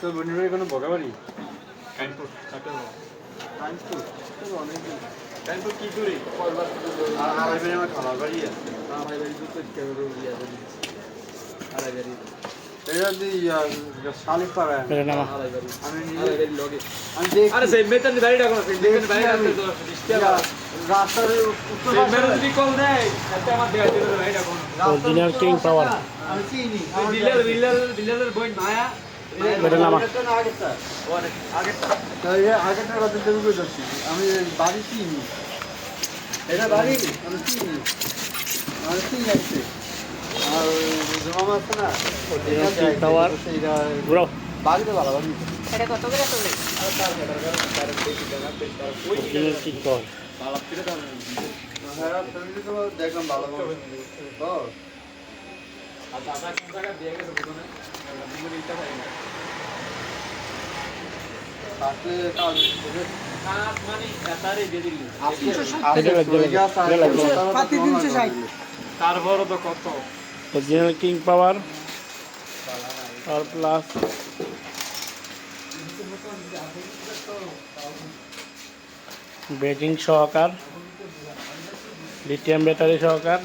তোর বোনের বাড়ি কোনো বগাবাড়ি? কাইনপুর চারটে কাইনপুর? অনেক কাইনপুর কি দূরে আর আড়াই বাড়ি আমার খালার বাড়ি আছে। আড়াই বাড়ি তো আড়াই বাড়ি এটা শালিক পাড়ায় এটা নামা আড়াই বাড়ি আমি আড়াই বাড়ি লগে আমি দেখি আরে সেই মেতান বাড়ি ডাকো সেই মেতান বাড়ি ডাকতে তো রাস্তার উত্তর সেই মেরু যদি কল দেয় তাতে আমার দেয়া দিতে বাড়ি ডাকো অরিজিনাল কিং পাওয়ার আমি চিনি দিলের বই মায়া এটা নামা আগেরটা আগেরটা আগেরটা রাতে দেবো করে যাচ্ছি আমি বাড়ি চিনি এটা বাড়ি আমি চিনি আমি চিনি আসছে আর জমা আছে না অরিজিনাল কিং পাওয়ার ব্রো বাড়িতে ভালো বাড়ি এটা কত করে চলে? অরিজিনাল কিং পাওয়ার হ্যাঁ তুমি তো দেখলাম ভালো তো আর দাদা কোন জায়গা দিয়ে গেছে বুঝনে দিগুলো ইটা পাই না আসলে কাজ কাজ মানে এটারে দিয়ে দিলি পাতি 360 তারপর তো কত অরিজিনাল কিং পাওয়ার আর প্লাস ব্যাটিং সহকার লিথিয়াম ব্যাটারি সহকার